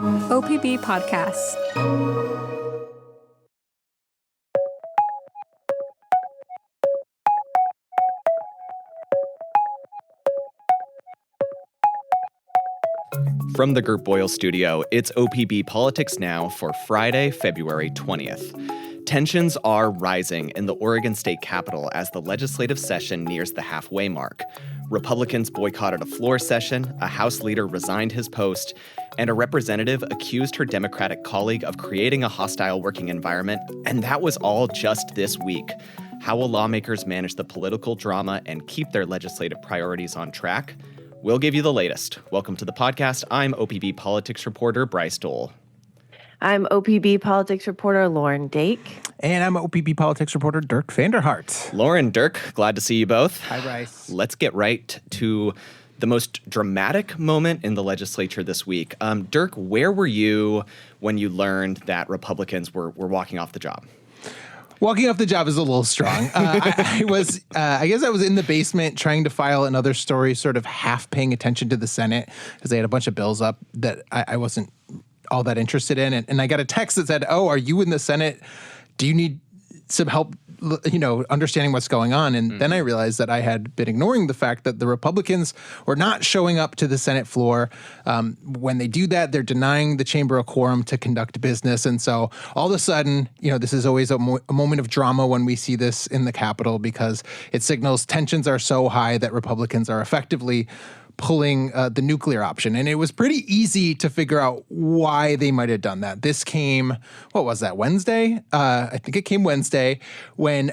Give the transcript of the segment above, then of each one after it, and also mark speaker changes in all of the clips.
Speaker 1: OPB Podcasts.
Speaker 2: From the Gert Boyle studio, it's OPB Politics Now for Friday, February 20th. Tensions are rising in the Oregon State Capitol as the legislative session nears the halfway mark. Republicans boycotted a floor session, a House leader resigned his post, and a representative accused her Democratic colleague of creating a hostile working environment, and that was all just this week. How will lawmakers manage the political drama and keep their legislative priorities on track? We'll give you the latest. Welcome to the podcast. I'm OPB Politics reporter Bryce Dole.
Speaker 3: I'm OPB Politics reporter Lauren Dake.
Speaker 4: And I'm OPB Politics reporter Dirk Vanderhart.
Speaker 2: Lauren, Dirk, glad to see you both.
Speaker 4: Hi, Bryce.
Speaker 2: Let's get right to the most dramatic moment in the legislature this week. Dirk, where were you when you learned that Republicans were walking off the job?
Speaker 4: Walking off the job is a little strong. I guess I was in the basement trying to file another story, sort of half paying attention to the Senate because they had a bunch of bills up that I wasn't all that interested in. And I got a text that said, "Oh, are you in the Senate? Do you need some help, understanding what's going on?" And then I realized that I had been ignoring the fact that the Republicans were not showing up to the Senate floor. When they do that, they're denying the chamber a quorum to conduct business. And so all of a sudden, this is always a moment of drama when we see this in the Capitol because it signals tensions are so high that Republicans are effectively pulling the nuclear option. And it was pretty easy to figure out why they might have done that. This came, Wednesday? I think it came Wednesday when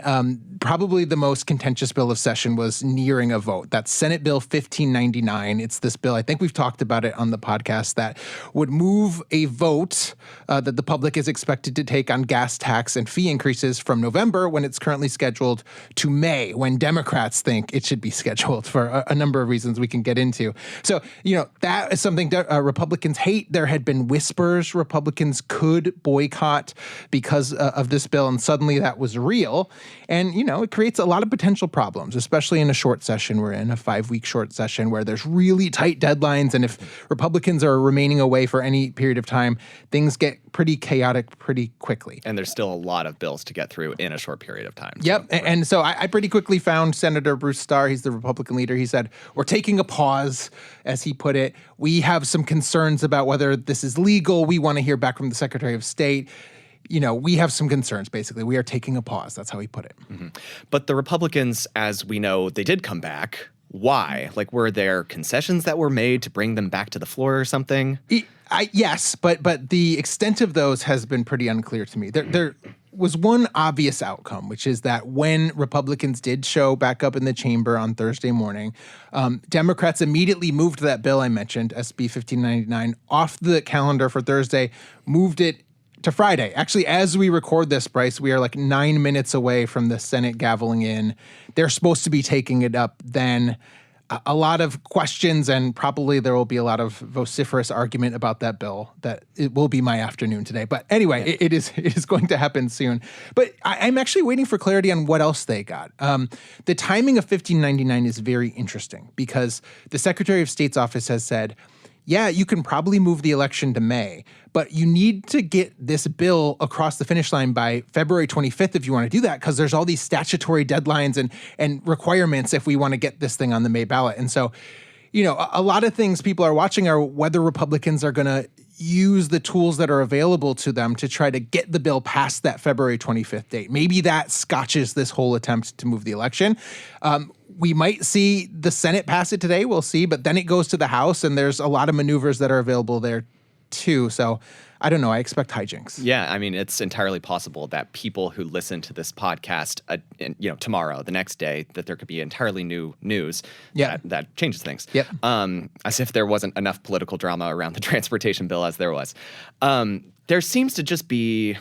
Speaker 4: probably the most contentious bill of session was nearing a vote. That's Senate Bill 1599. It's this bill, I think we've talked about it on the podcast, that would move a vote that the public is expected to take on gas tax and fee increases from November, when it's currently scheduled, to May, when Democrats think it should be scheduled for a number of reasons we can get into. So, that is something that Republicans hate. There had been whispers Republicans could boycott because of this bill, and suddenly that was real. And, it creates a lot of potential problems, especially in a short session. We're in a 5-week short session where there's really tight deadlines. And if Republicans are remaining away for any period of time, things get pretty chaotic pretty quickly.
Speaker 2: And there's still a lot of bills to get through in a short period of time.
Speaker 4: Yep. And so I pretty quickly found Senator Bruce Starr. He's the Republican leader. He said, "We're taking a pause," as he put it. "We have some concerns about whether this is legal. We want to hear back from the Secretary of State. We have some concerns, basically. We are taking a pause." That's how he put it.
Speaker 2: Mm-hmm. But the Republicans, as we know, they did come back. Why? Were there concessions that were made to bring them back to the floor or something?
Speaker 4: Yes, but the extent of those has been pretty unclear to me. There was one obvious outcome, which is that when Republicans did show back up in the chamber on Thursday morning, Democrats immediately moved that bill I mentioned, SB 1599, off the calendar for Thursday, moved it to Friday. Actually, as we record this, Bryce, we are 9 minutes away from the Senate gaveling in. They're supposed to be taking it up then. A lot of questions, and probably there will be a lot of vociferous argument about that bill. That it will be my afternoon today. But anyway, it is going to happen soon. But I'm actually waiting for clarity on what else they got. The timing of 1599 is very interesting because the Secretary of State's office has said, yeah, you can probably move the election to May, but you need to get this bill across the finish line by February 25th if you want to do that, because there's all these statutory deadlines and requirements if we want to get this thing on the May ballot. And so, a lot of things people are watching are whether Republicans are going to use the tools that are available to them to try to get the bill past that February 25th date. Maybe that scotches this whole attempt to move the election. We might see the Senate pass it today. We'll see. But then it goes to the House, and there's a lot of maneuvers that are available there, too. So I don't know. I expect hijinks.
Speaker 2: Yeah, it's entirely possible that people who listen to this podcast, tomorrow, the next day, that there could be entirely new news that changes things.
Speaker 4: Yep.
Speaker 2: As if there wasn't enough political drama around the transportation bill as there was. There seems to just be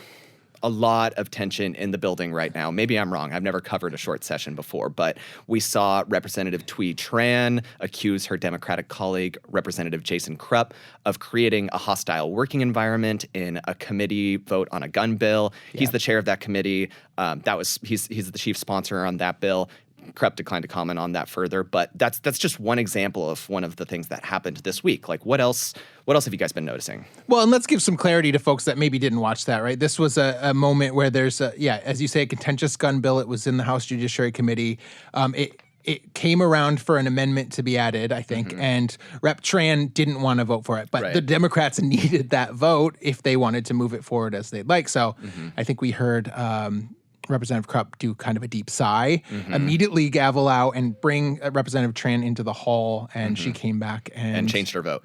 Speaker 2: a lot of tension in the building right now. Maybe I'm wrong. I've never covered a short session before, but we saw Representative Thuy Tran accuse her Democratic colleague, Representative Jason Krupp, of creating a hostile working environment in a committee vote on a gun bill. Yeah. He's the chair of that committee. He's the chief sponsor on that bill. Krupp declined to comment on that further, but that's just one example of one of the things that happened this week. Like, what else have you guys been noticing? Well,
Speaker 4: and let's give some clarity to folks that maybe didn't watch that, right? This was a moment where there's as you say, a contentious gun bill. It was in the House Judiciary Committee. It came around for an amendment to be added, I think, and Rep. Tran didn't want to vote for it. But the Democrats needed that vote if they wanted to move it forward as they'd like. So I think we heard Representative Krupp do kind of a deep sigh, immediately gavel out and bring Representative Tran into the hall, and she came back and
Speaker 2: changed her vote.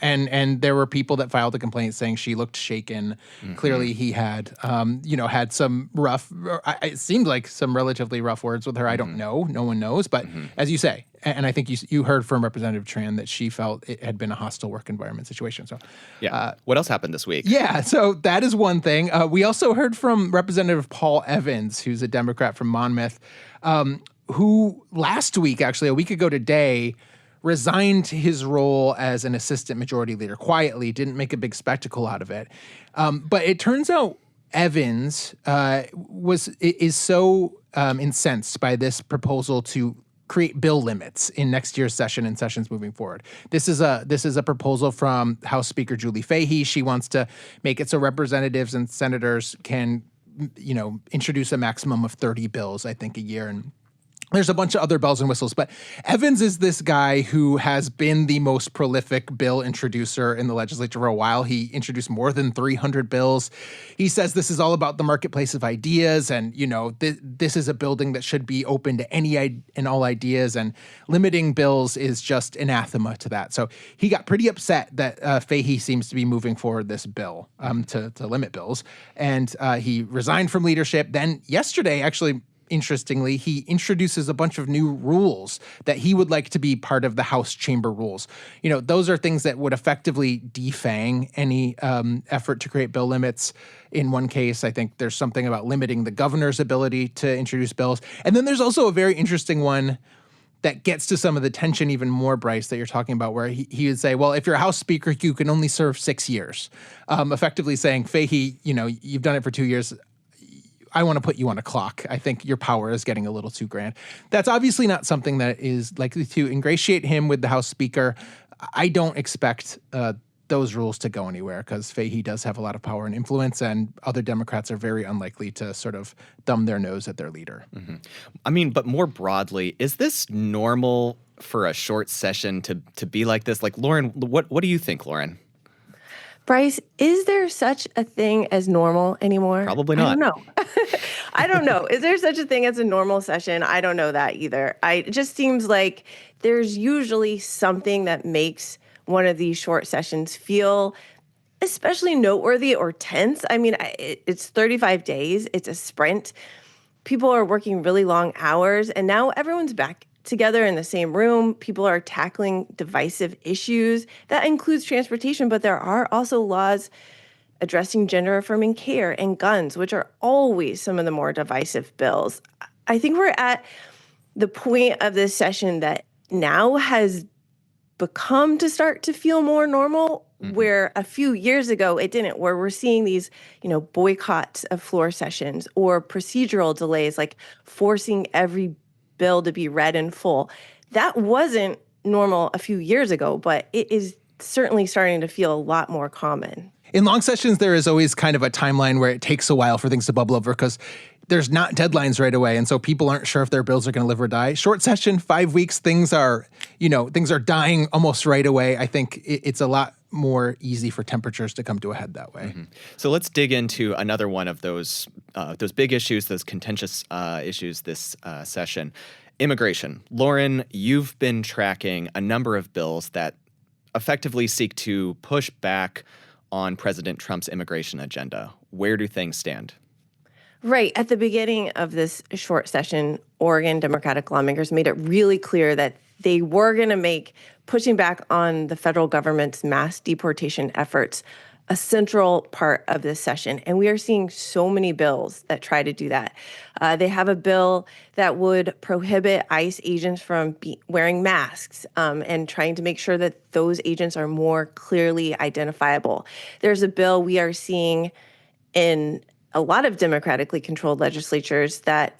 Speaker 4: And there were people that filed a complaint saying she looked shaken. Clearly, he had had some rough. It seemed like some relatively rough words with her. I don't know. No one knows. But as you say, and I think you heard from Representative Tran that she felt it had been a hostile work environment situation. So,
Speaker 2: what else happened this week?
Speaker 4: Yeah, so that is one thing. We also heard from Representative Paul Evans, who's a Democrat from Monmouth, who last week, actually a week ago today, resigned his role as an assistant majority leader quietly, didn't make a big spectacle out of it. But it turns out Evans is so incensed by this proposal to create bill limits in next year's session and sessions moving forward. This is a proposal from House Speaker Julie Fahey. She wants to make it so representatives and senators can, introduce a maximum of 30 bills, I think, a year. And there's a bunch of other bells and whistles, but Evans is this guy who has been the most prolific bill introducer in the legislature for a while. He introduced more than 300 bills. He says this is all about the marketplace of ideas, and this is a building that should be open to any and all ideas, and limiting bills is just anathema to that. So he got pretty upset that Fahey seems to be moving forward this bill to limit bills, and he resigned from leadership. Then yesterday, actually, interestingly, he introduces a bunch of new rules that he would like to be part of the House chamber rules. Those are things that would effectively defang any effort to create bill limits. In one case, I think there's something about limiting the governor's ability to introduce bills. And then there's also a very interesting one that gets to some of the tension even more, Bryce, that you're talking about, where he would say, well, if you're a House Speaker, you can only serve 6 years. Effectively saying, Fahey, you've done it for 2 years. I want to put you on a clock. I think your power is getting a little too grand. That's obviously not something that is likely to ingratiate him with the House Speaker. I don't expect those rules to go anywhere because Fahey does have a lot of power and influence, and other Democrats are very unlikely to sort of thumb their nose at their leader.
Speaker 2: I mean, but more broadly, is this normal for a short session to be like this? Like, Lauren, what do you think, Lauren?
Speaker 3: Bryce, is there such a thing as normal anymore?
Speaker 2: Probably not.
Speaker 3: I don't know. I don't know. Is there such a thing as a normal session? I don't know that either. It just seems like there's usually something that makes one of these short sessions feel especially noteworthy or tense. I mean, it's 35 days. It's a sprint. People are working really long hours, and now everyone's back together in the same room. People are tackling divisive issues. That includes transportation, but there are also laws addressing gender-affirming care and guns, which are always some of the more divisive bills. I think we're at the point of this session that now has become to start to feel more normal, where a few years ago it didn't, where we're seeing these, boycotts of floor sessions or procedural delays, like forcing every bill to be read in full. That wasn't normal a few years ago, but it is certainly starting to feel a lot more common.
Speaker 4: In long sessions, there is always kind of a timeline where it takes a while for things to bubble over because there's not deadlines right away. And so people aren't sure if their bills are going to live or die. Short session, 5 weeks, things are dying almost right away. I think it's a lot more easy for temperatures to come to a head that way.
Speaker 2: So let's dig into another one of those big issues, those contentious issues this session. Immigration. Lauren, you've been tracking a number of bills that effectively seek to push back on President Trump's immigration agenda. Where do things stand?
Speaker 3: Right. At the beginning of this short session, Oregon Democratic lawmakers made it really clear that they were going to make pushing back on the federal government's mass deportation efforts a central part of this session. And we are seeing so many bills that try to do that. They have a bill that would prohibit ICE agents from wearing masks and trying to make sure that those agents are more clearly identifiable. There's a bill we are seeing in a lot of democratically controlled legislatures that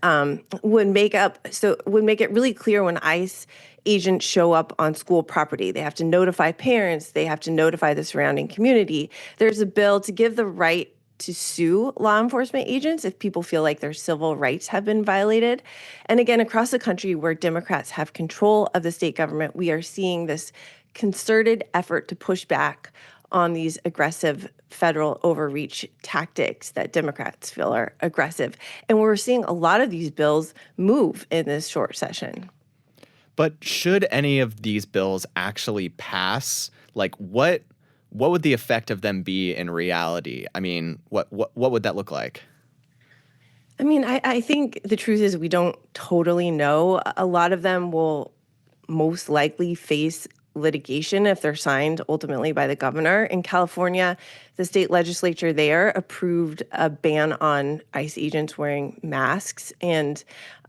Speaker 3: would make it really clear when ICE agents show up on school property. They have to notify parents. They have to notify the surrounding community. There's a bill to give the right to sue law enforcement agents if people feel like their civil rights have been violated. And again, across the country where Democrats have control of the state government, we are seeing this concerted effort to push back on these aggressive federal overreach tactics that Democrats feel are aggressive. And we're seeing a lot of these bills move in this short session.
Speaker 2: But should any of these bills actually pass, like what would the effect of them be in reality? I mean, what would that look like?
Speaker 3: I mean, I think the truth is we don't totally know. A lot of them will most likely face litigation if they're signed ultimately by the governor. In California, the state legislature there approved a ban on ICE agents wearing masks, and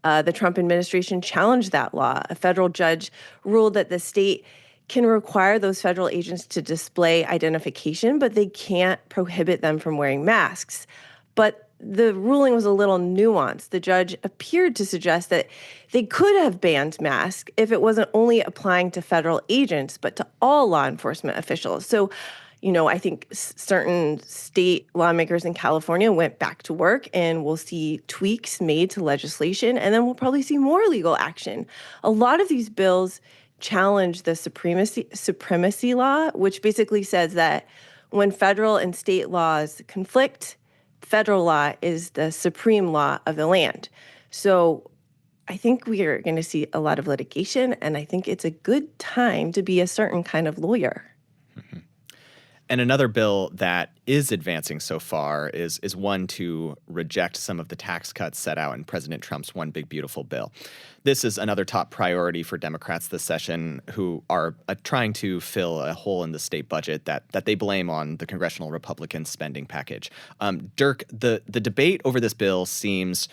Speaker 3: the Trump administration challenged that law. A federal judge ruled that the state can require those federal agents to display identification, but they can't prohibit them from wearing masks. But the ruling was a little nuanced. The judge appeared to suggest that they could have banned masks if it wasn't only applying to federal agents, but to all law enforcement officials. So, I think certain state lawmakers in California went back to work, and we'll see tweaks made to legislation, and then we'll probably see more legal action. A lot of these bills challenge the supremacy law, which basically says that when federal and state laws conflict, federal law is the supreme law of the land. So I think we are going to see a lot of litigation, and I think it's a good time to be a certain kind of lawyer.
Speaker 2: Mm-hmm. And another bill that is advancing so far is one to reject some of the tax cuts set out in President Trump's One Big Beautiful Bill. This is another top priority for Democrats this session, who are trying to fill a hole in the state budget that they blame on the congressional Republican spending package. Dirk, the debate over this bill seems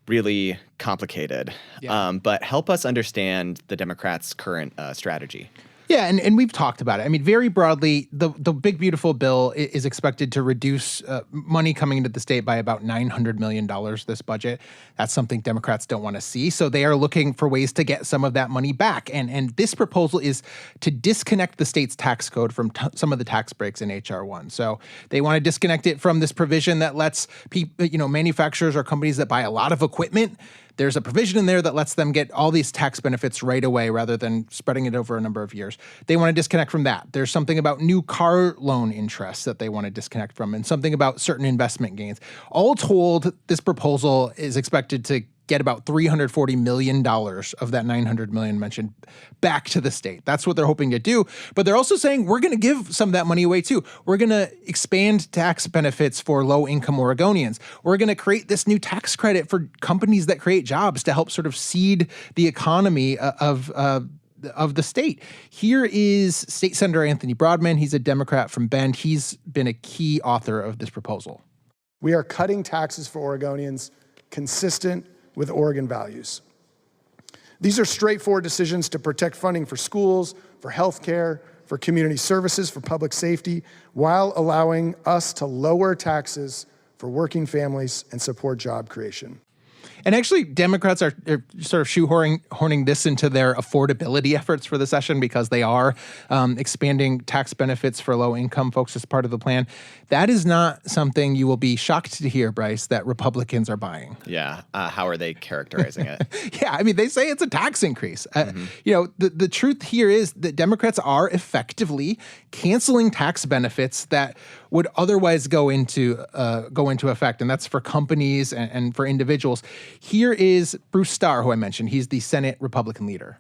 Speaker 2: really complicated, but help us understand the Democrats' current strategy.
Speaker 4: Yeah, and we've talked about it. I mean, very broadly, the Big Beautiful Bill is expected to reduce money coming into the state by about $900 million this budget. That's something Democrats don't want to see. So they are looking for ways to get some of that money back. And this proposal is to disconnect the state's tax code from some of the tax breaks in H.R. 1. So they want to disconnect it from this provision that lets manufacturers or companies that buy a lot of equipment. There's a provision in there that lets them get all these tax benefits right away rather than spreading it over a number of years. They want to disconnect from that. There's something about new car loan interests that they want to disconnect from, and something about certain investment gains. All told, this proposal is expected to get about $340 million of that $900 million mentioned back to the state. That's what they're hoping to do. But they're also saying we're going to give some of that money away too. We're going to expand tax benefits for low-income Oregonians. We're going to create this new tax credit for companies that create jobs to help sort of seed the economy of the state. Here is State Senator Anthony Broadman. He's a Democrat from Bend. He's been a key author of this proposal.
Speaker 5: We are cutting taxes for Oregonians consistent with Oregon values. These are straightforward decisions to protect funding for schools, for healthcare, for community services, for public safety, while allowing us to lower taxes for working families and support job creation.
Speaker 4: And actually, Democrats are sort of shoehorning this into their affordability efforts for the session because they are expanding tax benefits for low-income folks as part of the plan. That is not something you will be shocked to hear, Bryce, that Republicans are buying.
Speaker 2: Yeah. How are they characterizing it?
Speaker 4: Yeah, I mean, they say it's a tax increase. The truth here is that Democrats are effectively canceling tax benefits that would otherwise go into effect, and that's for companies and for individuals. Here is Bruce Starr, who I mentioned. He's the Senate Republican leader.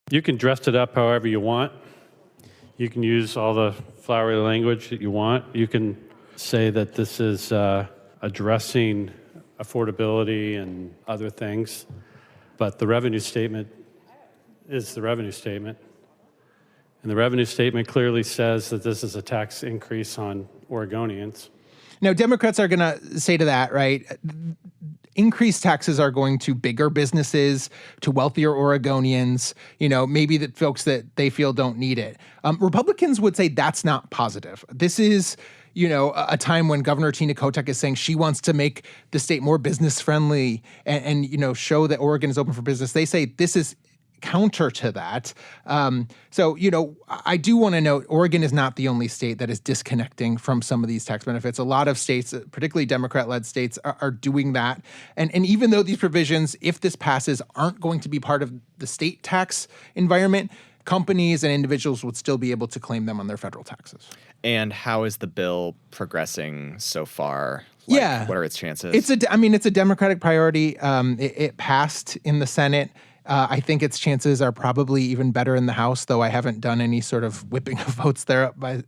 Speaker 6: You can dress it up however you want. You can use all the flowery language that you want. You can say that this is addressing affordability and other things, but the revenue statement is the revenue statement. And the revenue statement clearly says that this is a tax increase on Oregonians.
Speaker 4: Now, Democrats are going to say to that, right, increased taxes are going to bigger businesses, to wealthier Oregonians, maybe the folks that they feel don't need it. Republicans would say that's not positive. This is, a time when Governor Tina Kotek is saying she wants to make the state more business friendly and show that Oregon is open for business. They say this is counter to that. So, I do want to note Oregon is not the only state that is disconnecting from some of these tax benefits. A lot of states, particularly Democrat-led states, are doing that. And even though these provisions, if this passes, aren't going to be part of the state tax environment, companies and individuals would still be able to claim them on their federal taxes.
Speaker 2: And how is the bill progressing so far?
Speaker 4: Yeah.
Speaker 2: What are its chances?
Speaker 4: It's a Democratic priority. It passed in the Senate. I think its chances are probably even better in the House, though I haven't done any sort of whipping of votes there by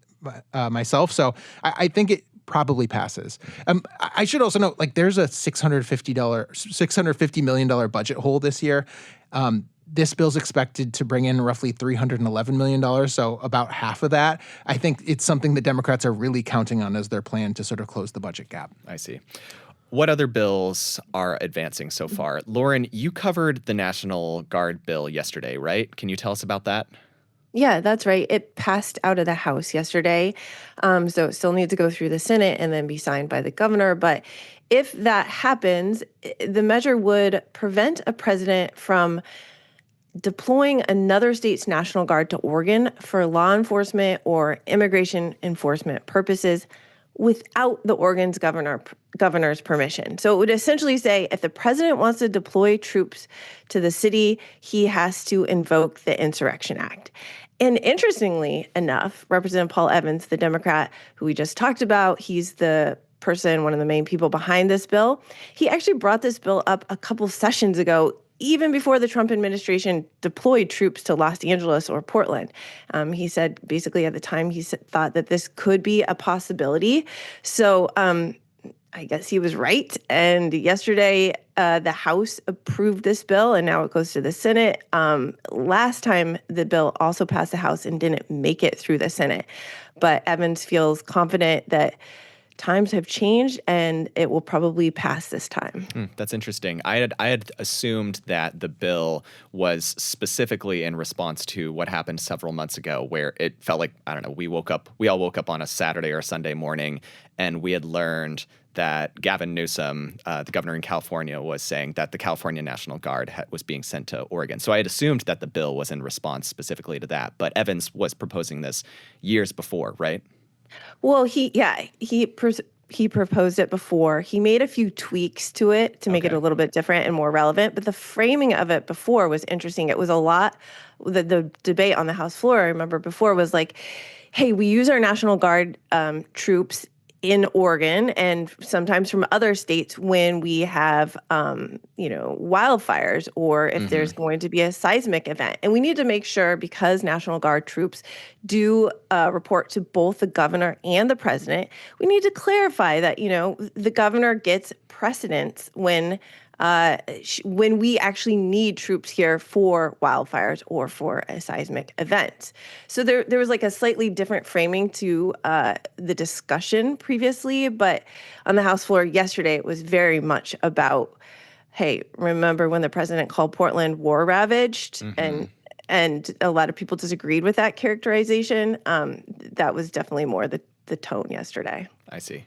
Speaker 4: myself. So I think it probably passes. I should also note, there's a $650 million budget hole this year. This bill's expected to bring in roughly $311 million, so about half of that. I think it's something that Democrats are really counting on as their plan to sort of close the budget gap.
Speaker 2: I see. What other bills are advancing so far? Lauren, you covered the National Guard bill yesterday, right? Can you tell us about that?
Speaker 3: Yeah, that's right. It passed out of the House yesterday. So it still needs to go through the Senate and then be signed by the governor. But if that happens, the measure would prevent a president from deploying another state's National Guard to Oregon for law enforcement or immigration enforcement purposes without the Oregon's governor's permission. So it would essentially say if the president wants to deploy troops to the city, he has to invoke the Insurrection Act. And interestingly enough, Representative Paul Evans, the Democrat who we just talked about, he's the person, one of the main people behind this bill. He actually brought this bill up a couple sessions ago, even before the Trump administration deployed troops to Los Angeles or Portland. He said basically at the time he thought that this could be a possibility. So I guess he was right. And yesterday, the House approved this bill, and now it goes to the Senate. Last time, the bill also passed the House and didn't make it through the Senate. But Evans feels confident that times have changed and it will probably pass this time.
Speaker 2: That's interesting. I had assumed that the bill was specifically in response to what happened several months ago, where it felt like, I don't know, we all woke up on a Saturday or Sunday morning and we had learned that Gavin Newsom, the governor in California, was saying that the California National Guard was being sent to Oregon. So I had assumed that the bill was in response specifically to that. But Evans was proposing this years before, right?
Speaker 3: Well, he proposed it before. He made a few tweaks to it to make it a little bit different and more relevant. But the framing of it before was interesting. It was a lot. The debate on the House floor, I remember before, was like, hey, we use our National Guard troops in Oregon and sometimes from other states when we have, wildfires or if there's going to be a seismic event. And we need to make sure, because National Guard troops do report to both the governor and the president, we need to clarify that, the governor gets precedence when we actually need troops here for wildfires or for a seismic event. So there was like a slightly different framing to the discussion previously, but on the House floor yesterday, it was very much about, hey, remember when the president called Portland war-ravaged? And a lot of people disagreed with that characterization. That was definitely more the tone yesterday.
Speaker 2: I see.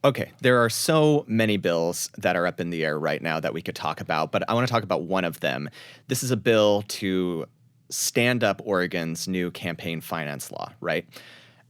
Speaker 2: Okay, there are so many bills that are up in the air right now that we could talk about, but I want to talk about one of them. This is a bill to stand up Oregon's new campaign finance law, right?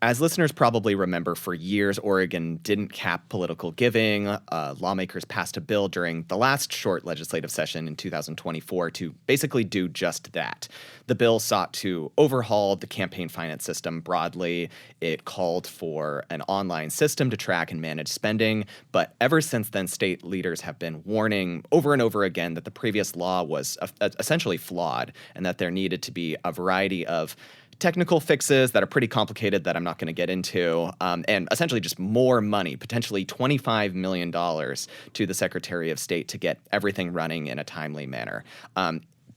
Speaker 2: As listeners probably remember, for years, Oregon didn't cap political giving. Lawmakers passed a bill during the last short legislative session in 2024 to basically do just that. The bill sought to overhaul the campaign finance system broadly. It called for an online system to track and manage spending. But ever since then, state leaders have been warning over and over again that the previous law was essentially flawed and that there needed to be a variety of technical fixes that are pretty complicated that I'm not going to get into, and essentially just more money, potentially $25 million to the Secretary of State to get everything running in a timely manner.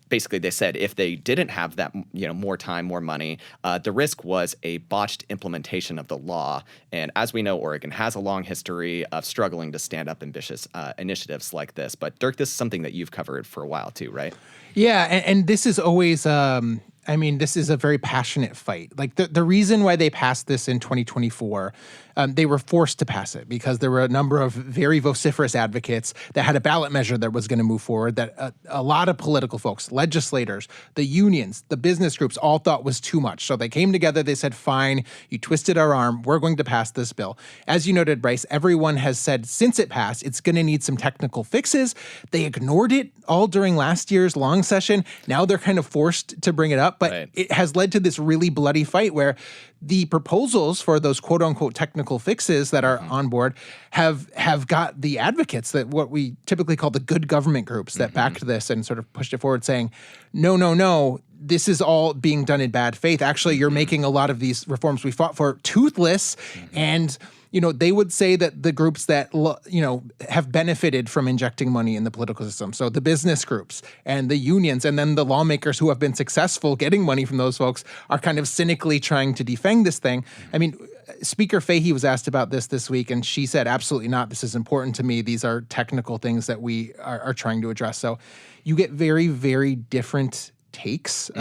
Speaker 2: Basically, they said if they didn't have that, more time, more money, the risk was a botched implementation of the law. And as we know, Oregon has a long history of struggling to stand up ambitious initiatives like this. But Dirk, this is something that you've covered for a while too, right?
Speaker 4: Yeah, and this is always this is a very passionate fight. Like the reason why they passed this in 2024 they were forced to pass it because there were a number of very vociferous advocates that had a ballot measure that was going to move forward that a lot of political folks, legislators, the unions, the business groups all thought was too much. So they came together. They said, fine, you twisted our arm. We're going to pass this bill. As you noted, Bryce, everyone has said since it passed, it's going to need some technical fixes. They ignored it all during last year's long session. Now they're kind of forced to bring it up. But it has led to this really bloody fight where the proposals for those quote unquote technical fixes that are on board have got the advocates, that what we typically call the good government groups that backed this and sort of pushed it forward, saying, no, this is all being done in bad faith. Actually, you're making a lot of these reforms we fought for toothless. And they would say that the groups that, have benefited from injecting money in the political system, so the business groups and the unions and then the lawmakers who have been successful getting money from those folks, are kind of cynically trying to defang this thing. I mean, Speaker Fahey was asked about this week, and she said, absolutely not. This is important to me. These are technical things that we are trying to address. So you get very, very different takes,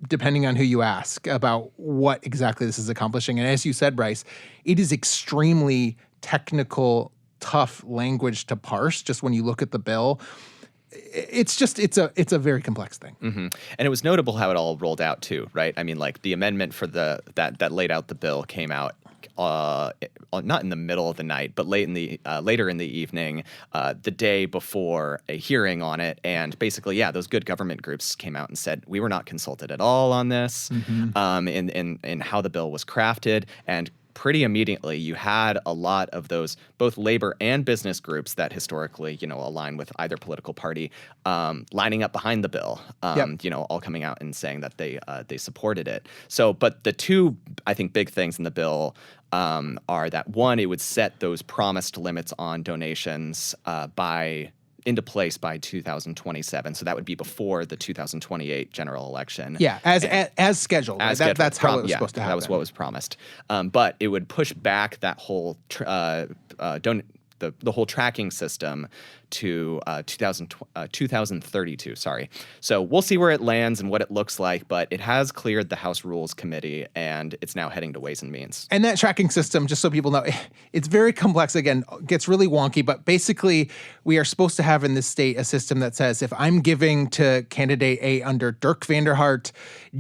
Speaker 4: depending on who you ask, about what exactly this is accomplishing. And as you said, Bryce, it is extremely technical, tough language to parse just when you look at the bill. It's a very complex thing.
Speaker 2: And it was notable how it all rolled out too, right? I mean, like the amendment for that laid out the bill came out not in the middle of the night, but later in the evening, the day before a hearing on it. And basically, those good government groups came out and said, we were not consulted at all on this, in how the bill was crafted. And pretty immediately, you had a lot of those, both labor and business groups that historically, align with either political party, lining up behind the bill, all coming out and saying that they supported it. So, but the two, I think, big things in the bill are that, one, it would set those promised limits on donations into place by 2027. So that would be before the 2028 general election.
Speaker 4: Yeah, as scheduled. Scheduled. That's how it was supposed to happen.
Speaker 2: That was what was promised. But it would push back that whole the whole tracking system to 2032. Sorry. So we'll see where it lands and what it looks like, but it has cleared the House Rules Committee, and it's now heading to Ways and Means.
Speaker 4: And that tracking system, just so people know, it's very complex. Again, gets really wonky, but basically we are supposed to have in this state a system that says if I'm giving to candidate A under Dirk Vanderhart,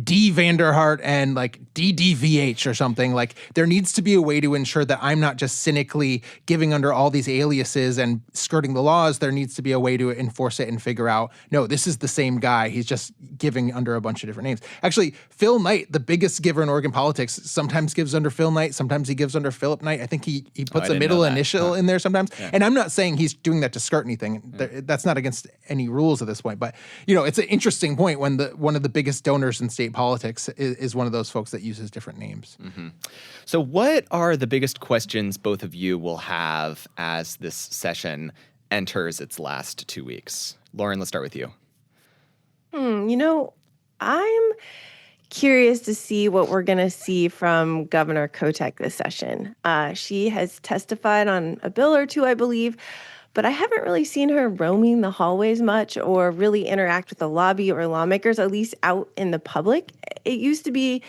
Speaker 4: D Vanderhart, and like DDVH or something, like there needs to be a way to ensure that I'm not just cynically giving under all these aliases and skirting the laws. There needs to be a way to enforce it and figure out, no, this is the same guy. He's just giving under a bunch of different names. Actually, Phil Knight, the biggest giver in Oregon politics, sometimes gives under Phil Knight. Sometimes he gives under Philip Knight. I think he puts a middle initial in there sometimes. Yeah. And I'm not saying he's doing that to skirt anything. That's not against any rules at this point. But, it's an interesting point when one of the biggest donors in state politics is one of those folks that uses different names.
Speaker 2: So what are the biggest questions both of you will have as this session enters its last 2 weeks? Lauren, let's start with you.
Speaker 3: I'm curious to see what we're going to see from Governor Kotek this session. She has testified on a bill or two, I believe, but I haven't really seen her roaming the hallways much or really interact with the lobby or lawmakers, at least out in the public. It used to be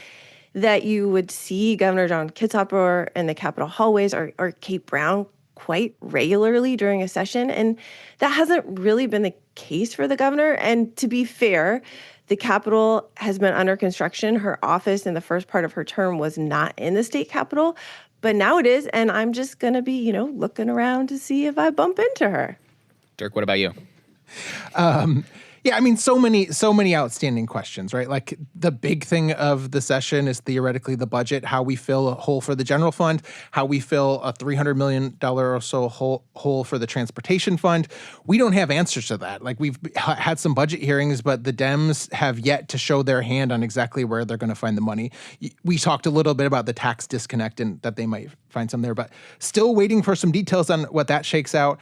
Speaker 3: that you would see Governor John Kitzhaber in the Capitol hallways or Kate Brown quite regularly during a session, and that hasn't really been the case for the governor. And to be fair, the Capitol has been under construction. Her office in the first part of her term was not in the state Capitol, but now it is, and I'm just going to be, looking around to see if I bump into her.
Speaker 2: Dirk, what about you?
Speaker 4: Yeah, I mean, so many outstanding questions, right? Like the big thing of the session is theoretically the budget, how we fill a hole for the general fund, how we fill a $300 million or so hole for the transportation fund. We don't have answers to that. Like we've had some budget hearings, but the Dems have yet to show their hand on exactly where they're going to find the money. We talked a little bit about the tax disconnect and that they might find some there, but still waiting for some details on what that shakes out.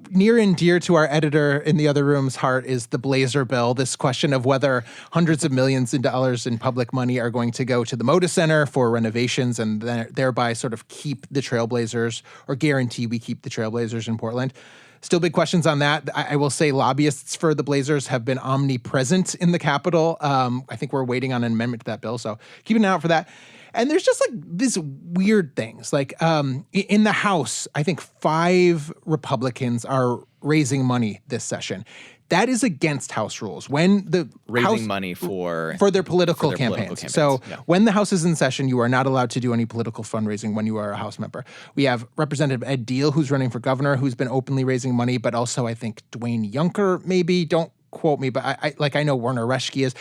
Speaker 4: Near and dear to our editor in the other room's heart is the Blazer bill, this question of whether hundreds of millions of dollars in public money are going to go to the Moda Center for renovations and thereby sort of keep the Trailblazers or guarantee we keep the Trailblazers in Portland. Still big questions on that. I will say lobbyists for the Blazers have been omnipresent in the Capitol. I think we're waiting on an amendment to that bill, so keep an eye out for that. And there's just like these weird things. Like in the House, I think 5 Republicans are raising money this session. That is against House rules. When the
Speaker 2: Raising money for
Speaker 4: their political campaigns. So when the House is in session, you are not allowed to do any political fundraising when you are a House member. We have Representative Ed Deal, who's running for governor, who's been openly raising money, but also I think Dwayne Yunker, maybe. Don't quote me, but I know Werner Reschke is.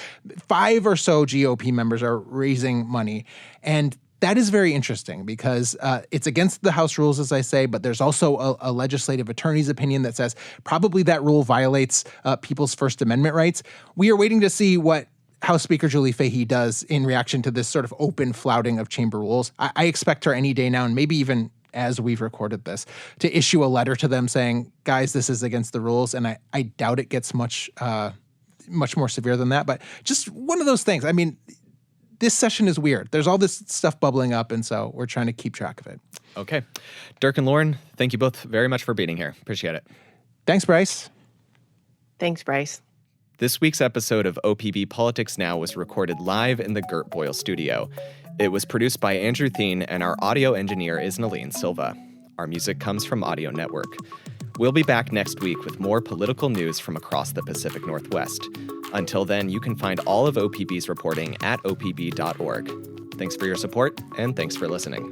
Speaker 4: 5 or so GOP members are raising money. And that is very interesting because it's against the House rules, as I say, but there's also a legislative attorney's opinion that says probably that rule violates people's First Amendment rights. We are waiting to see what House Speaker Julie Fahey does in reaction to this sort of open flouting of chamber rules. I expect her any day now, and maybe even as we've recorded this, to issue a letter to them saying, guys, this is against the rules. And I doubt it gets much more severe than that. But just one of those things. I mean, this session is weird. There's all this stuff bubbling up, and so we're trying to keep track of it.
Speaker 2: Okay. Dirk and Lauren, thank you both very much for being here. Appreciate it.
Speaker 4: Thanks, Bryce.
Speaker 3: Thanks, Bryce.
Speaker 2: This week's episode of OPB Politics Now was recorded live in the Gert Boyle studio. It was produced by Andrew Thien, and our audio engineer is Naleen Silva. Our music comes from Audio Network. We'll be back next week with more political news from across the Pacific Northwest. Until then, you can find all of OPB's reporting at opb.org. Thanks for your support, and thanks for listening.